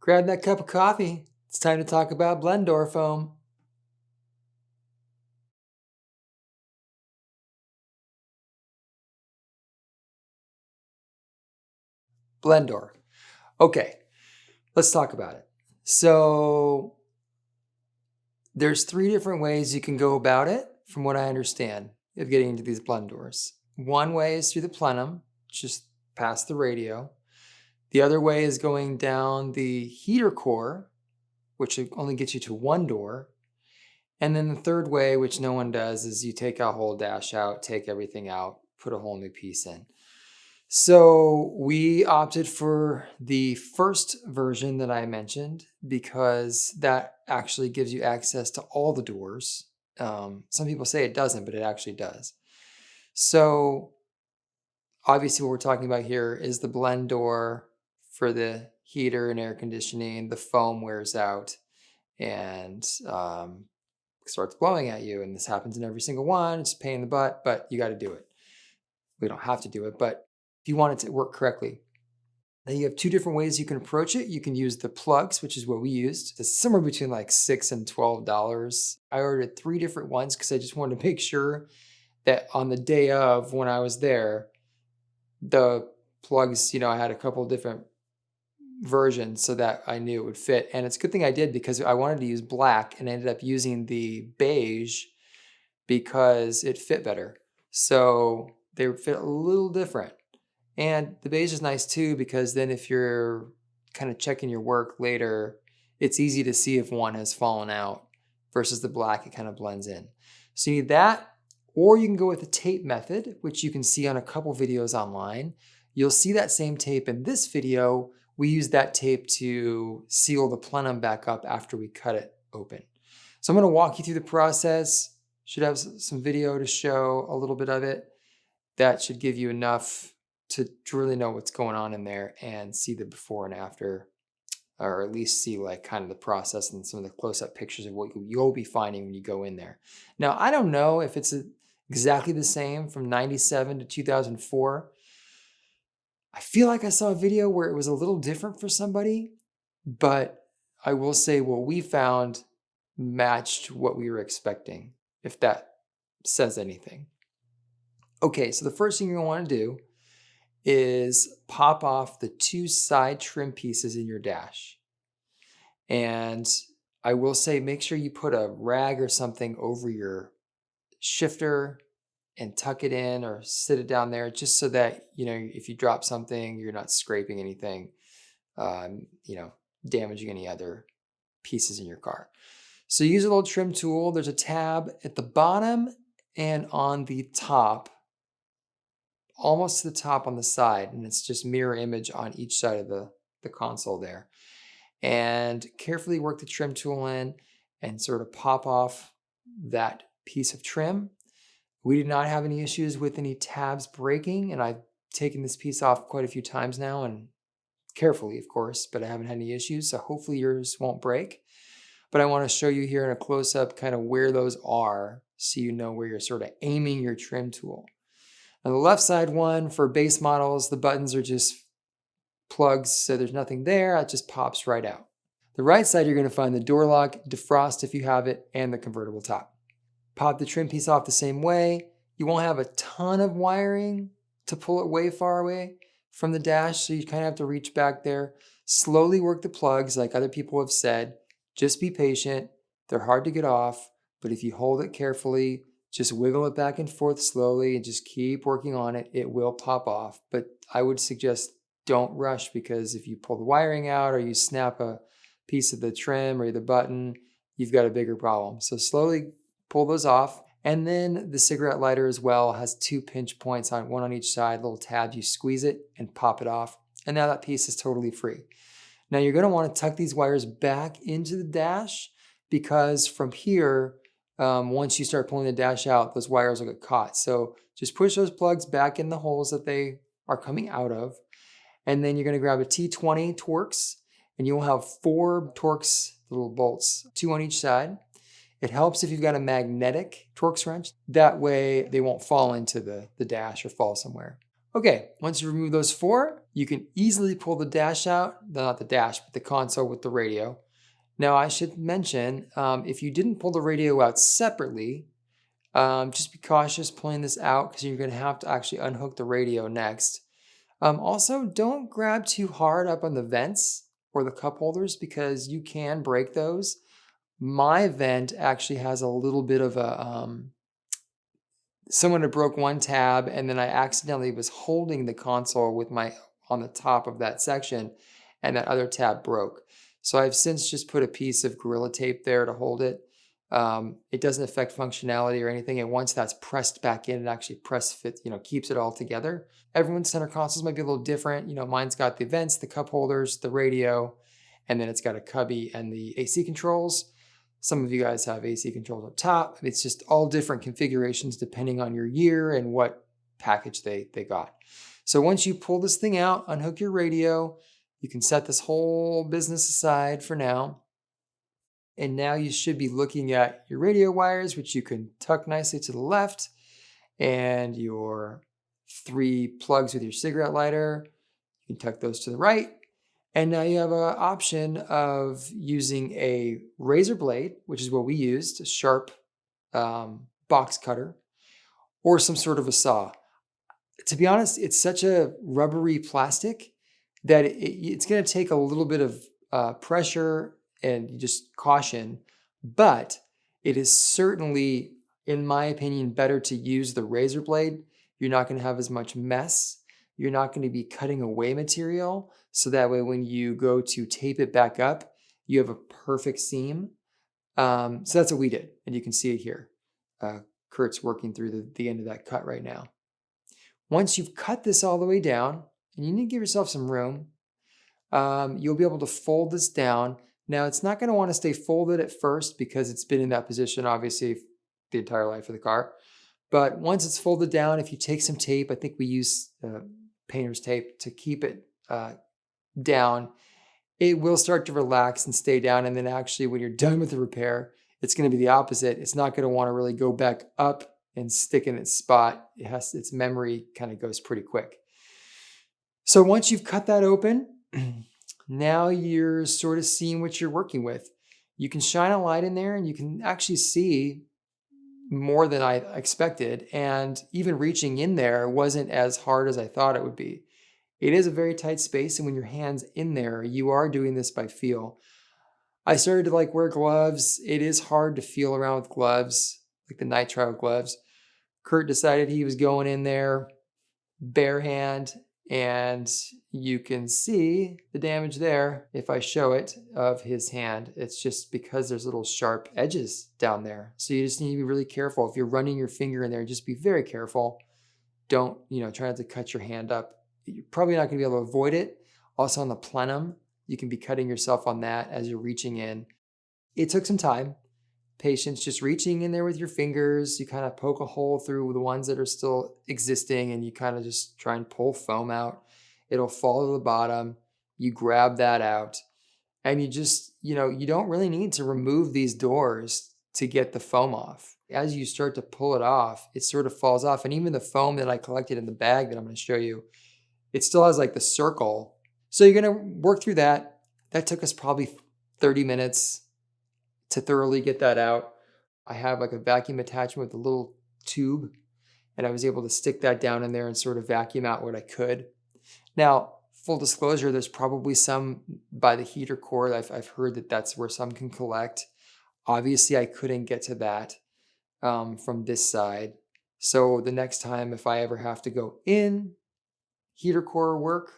Grab that cup of coffee. It's time to talk about blend door foam. Blend door. Okay, let's talk about it. So there's 3 different ways you can go about it, from what I understand, of getting into these blend doors. One way is through the plenum, just past the radio. The other way is going down the heater core, which only gets you to one door. And then the third way, which no one does, is you take a whole dash out, take everything out, put a whole new piece in. So we opted for the first version that I mentioned because that actually gives you access to all the doors. Some people say it doesn't, but it actually does. So obviously what we're talking about here is the blend door for the heater and air conditioning. The foam wears out and starts blowing at you. And this happens in every single one. It's a pain in the butt, but you got to do it. We don't have to do it, but if you want it to work correctly. Now you have 2 different ways you can approach it. You can use the plugs, which is what we used. It's somewhere between like $6 and $12. I ordered 3 different ones because I just wanted to make sure that on the day of when I was there, the plugs, I had a couple different versions so that I knew it would fit. And it's a good thing I did because I wanted to use black and I ended up using the beige because it fit better. So they fit a little different. And the beige is nice too because then if you're kind of checking your work later, it's easy to see if one has fallen out versus the black, it kind of blends in. So you need that, or you can go with the tape method, which you can see on a couple videos online. You'll see that same tape in this video. We use that tape to seal the plenum back up after we cut it open. So I'm going to walk you through the process. Should have some video to show a little bit of it. That should give you enough to really know what's going on in there and see the before and after, or at least see like kind of the process and some of the close-up pictures of what you'll be finding when you go in there. Now, I don't know if it's exactly the same from 97 to 2004. I feel like I saw a video where it was a little different for somebody, but I will say what we found matched what we were expecting, if that says anything. Okay, so the first thing you're going to want to do is pop off the 2 side trim pieces in your dash. And I will say, make sure you put a rag or something over your shifter and tuck it in or sit it down there just so that, if you drop something, you're not scraping anything, damaging any other pieces in your car. So use a little trim tool. There's a tab at the bottom and on the top, almost to the top on the side, and it's just mirror image on each side of the console there. And carefully work the trim tool in and sort of pop off that piece of trim. We did not have any issues with any tabs breaking, and I've taken this piece off quite a few times now, and carefully, of course, but I haven't had any issues, so hopefully yours won't break. But I want to show you here in a close-up kind of where those are so you know where you're sort of aiming your trim tool. On the left side one, for base models, the buttons are just plugs, so there's nothing there. It just pops right out. The right side, you're going to find the door lock, defrost if you have it, and the convertible top. Pop the trim piece off the same way. You won't have a ton of wiring to pull it way far away from the dash, so you kind of have to reach back there. Slowly work the plugs like other people have said. Just be patient. They're hard to get off, but if you hold it carefully, just wiggle it back and forth slowly and just keep working on it. It will pop off, but I would suggest don't rush because if you pull the wiring out or you snap a piece of the trim or the button, you've got a bigger problem. So slowly pull those off. And then the cigarette lighter as well has 2 pinch points on one on each side, little tabs. You squeeze it and pop it off. And now that piece is totally free. Now you're going to want to tuck these wires back into the dash because from here, once you start pulling the dash out, those wires will get caught. So just push those plugs back in the holes that they are coming out of. And then you're going to grab a T20 Torx, and you'll have 4 Torx little bolts, 2 on each side. It helps if you've got a magnetic Torx wrench. That way they won't fall into the dash or fall somewhere. Okay, once you remove those 4, you can easily pull the dash out, not the dash, but the console with the radio. Now I should mention, if you didn't pull the radio out separately, just be cautious pulling this out because you're gonna have to actually unhook the radio next. Also, don't grab too hard up on the vents or the cup holders because you can break those. My vent actually has a little bit of a, someone had broke one tab and then I accidentally was holding the console with my, on the top of that section, and that other tab broke. So I've since just put a piece of Gorilla Tape there to hold it. It doesn't affect functionality or anything. And once that's pressed back in, it actually press fit, keeps it all together. Everyone's center consoles might be a little different. Mine's got the vents, the cup holders, the radio, and then it's got a cubby and the AC controls. Some of you guys have AC controls up top. It's just all different configurations depending on your year and what package they got. So once you pull this thing out, unhook your radio, you can set this whole business aside for now. And now you should be looking at your radio wires, which you can tuck nicely to the left, and your 3 plugs with your cigarette lighter. You can tuck those to the right. And now you have an option of using a razor blade, which is what we used, a sharp box cutter, or some sort of a saw. To be honest, it's such a rubbery plastic that it's going to take a little bit of pressure and just caution, but it is certainly, in my opinion, better to use the razor blade. You're not going to have as much mess. You're not going to be cutting away material. So that way, when you go to tape it back up, you have a perfect seam. So that's what we did. And you can see it here. Kurt's working through the end of that cut right now. Once you've cut this all the way down, and you need to give yourself some room, you'll be able to fold this down. Now, it's not going to want to stay folded at first because it's been in that position, obviously, the entire life of the car. But once it's folded down, if you take some tape, I think we use painter's tape to keep it down, it will start to relax and stay down. And then actually, when you're done with the repair, it's going to be the opposite. It's not going to want to really go back up and stick in its spot. Its memory kind of goes pretty quick. So once you've cut that open, now you're sort of seeing what you're working with. You can shine a light in there and you can actually see more than I expected. And even reaching in there wasn't as hard as I thought it would be. It is a very tight space, and when your hand's in there, you are doing this by feel. I started to wear gloves. It is hard to feel around with gloves, like the nitrile gloves. Kurt decided he was going in there bare hand, and you can see the damage there if I show it of his hand. It's just because there's little sharp edges down there. So you just need to be really careful. If you're running your finger in there, just be very careful. Don't, try not to cut your hand up. You're probably not going to be able to avoid it. Also on the plenum, you can be cutting yourself on that as you're reaching in. It took some time, patience, just reaching in there with your fingers. You kind of poke a hole through the ones that are still existing, and you kind of just try and pull foam out. It'll fall to the bottom. You grab that out, and you just, you don't really need to remove these doors to get the foam off. As you start to pull it off, it sort of falls off. And even the foam that I collected in the bag that I'm going to show you, it still has the circle. So you're going to work through that. That took us probably 30 minutes to thoroughly get that out. I have a vacuum attachment with a little tube, and I was able to stick that down in there and sort of vacuum out what I could. Now, full disclosure, there's probably some by the heater core. I've heard that that's where some can collect. Obviously, I couldn't get to that from this side. So the next time, if I ever have to go in heater core work,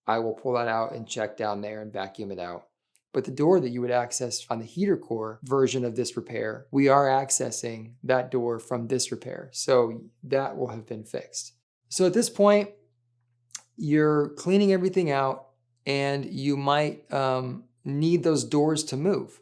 I will pull that out and check down there and vacuum it out. But the door that you would access on the heater core version of this repair, we are accessing that door from this repair. So that will have been fixed. So at this point, you're cleaning everything out, and you might need those doors to move.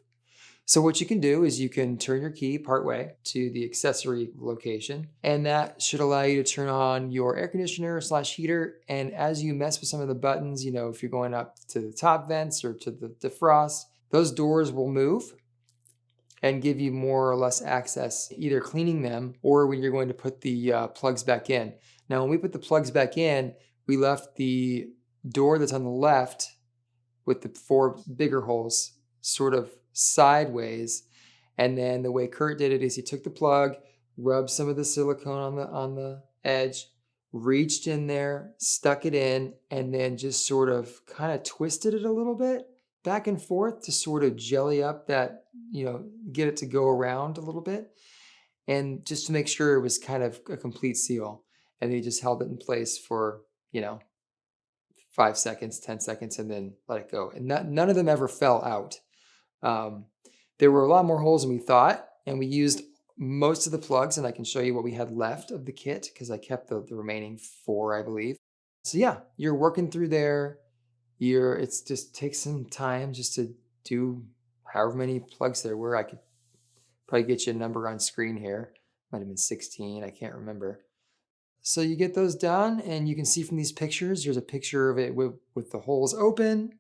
So what you can do is you can turn your key partway to the accessory location, and that should allow you to turn on your air conditioner / heater. And as you mess with some of the buttons, if you're going up to the top vents or to the defrost, those doors will move. and give you more or less access, either cleaning them or when you're going to put the plugs back in. Now, when we put the plugs back in, we left the door that's on the left with the 4 bigger holes sort of sideways. And then the way Kurt did it is he took the plug, rubbed some of the silicone on the edge, reached in there, stuck it in, and then just sort of kind of twisted it a little bit back and forth to sort of jelly up that, get it to go around a little bit. And just to make sure it was kind of a complete seal. And then he just held it in place for, 5 seconds, 10 seconds, and then let it go. And none of them ever fell out. There were a lot more holes than we thought, and we used most of the plugs, and I can show you what we had left of the kit because I kept the remaining 4, I believe. So yeah, you're working through there. It's just takes some time just to do however many plugs there were. I could probably get you a number on screen here. Might have been 16, I can't remember. So you get those done, and you can see from these pictures, there's a picture of it with the holes open.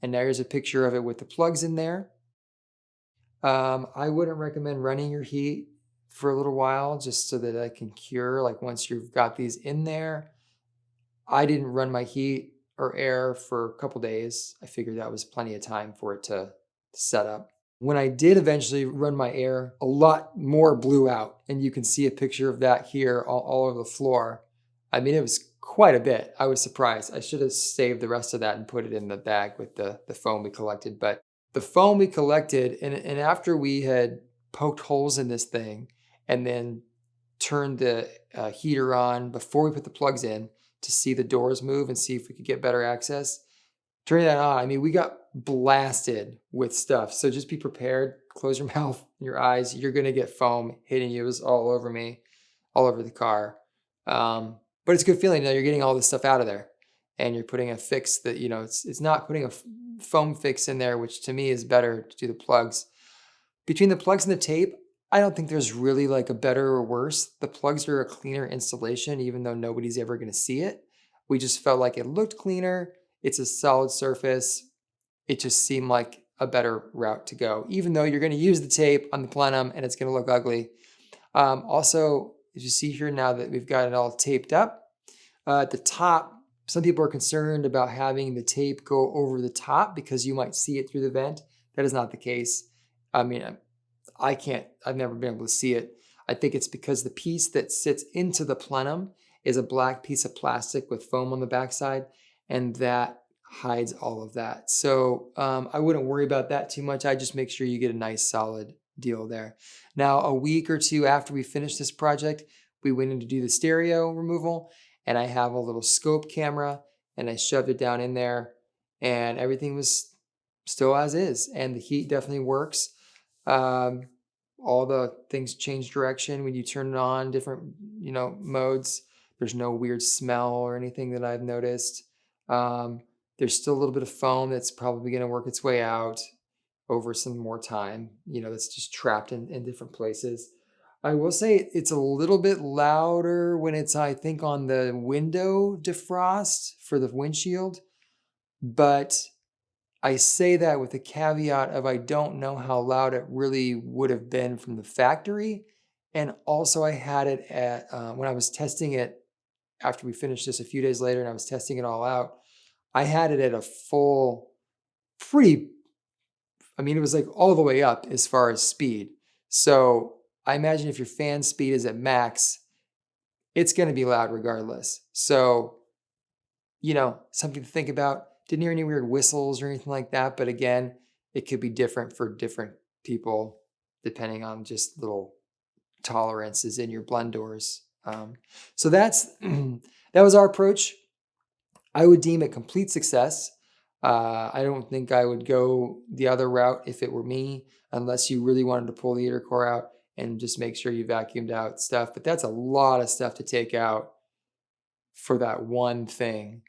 And there's a picture of it with the plugs in there. I wouldn't recommend running your heat for a little while just so that it can cure. Like once you've got these in there, I didn't run my heat or air for a couple days. I figured that was plenty of time for it to set up. When I did eventually run my air, a lot more blew out. And you can see a picture of that here all over the floor. I mean, it was quite a bit. I was surprised. I should have saved the rest of that and put it in the bag with the foam we collected. But the foam we collected, and after we had poked holes in this thing and then turned the heater on before we put the plugs in to see the doors move and see if we could get better access, turning that on, I mean, we got blasted with stuff. So just be prepared. Close your mouth and your eyes. You're going to get foam hitting you. It was all over me, all over the car. But it's a good feeling. You're getting all this stuff out of there. And you're putting a fix that, it's not putting a foam fix in there, which to me is better to do the plugs. Between the plugs and the tape, I don't think there's really like a better or worse. The plugs are a cleaner installation, even though nobody's ever going to see it. We just felt like it looked cleaner. It's a solid surface. It just seemed like a better route to go, even though you're going to use the tape on the plenum and it's going to look ugly. Also, as you see here now that we've got it all taped up, at the top, some people are concerned about having the tape go over the top because you might see it through the vent. That is not the case. I mean, I've never been able to see it. I think it's because the piece that sits into the plenum is a black piece of plastic with foam on the backside, and that hides all of that. So I wouldn't worry about that too much. I just make sure you get a nice solid deal there. Now, a week or two after we finished this project, we went in to do the stereo removal, and I have a little scope camera, and I shoved it down in there, and everything was still as is, and the heat definitely works. All the things change direction when you turn it on, different modes. There's no weird smell or anything that I've noticed. There's still a little bit of foam that's probably going to work its way out over some more time, that's just trapped in different places. I will say it's a little bit louder when it's, I think, on the window defrost for the windshield, but I say that with the caveat of I don't know how loud it really would have been from the factory. And also I had it at, when I was testing it after we finished this a few days later and I was testing it all out, I had it at a full, it was like all the way up as far as speed. So I imagine if your fan speed is at max, it's going to be loud regardless. So, something to think about. Didn't hear any weird whistles or anything like that. But again, it could be different for different people depending on just little tolerances in your blend doors. So that was our approach. I would deem it complete success. I don't think I would go the other route if it were me, unless you really wanted to pull the heater core out and just make sure you vacuumed out stuff. But that's a lot of stuff to take out for that one thing.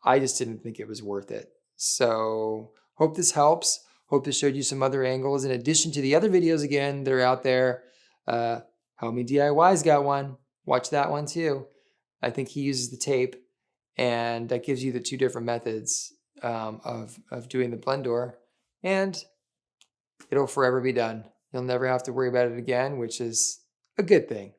I just didn't think it was worth it. So hope this helps. Hope this showed you some other angles in addition to the other videos again that are out there. Help Me DIY's got one. Watch that one too. I think he uses the tape, and that gives you the two different methods of doing the blend door, and it'll forever be done. You'll never have to worry about it again, which is a good thing.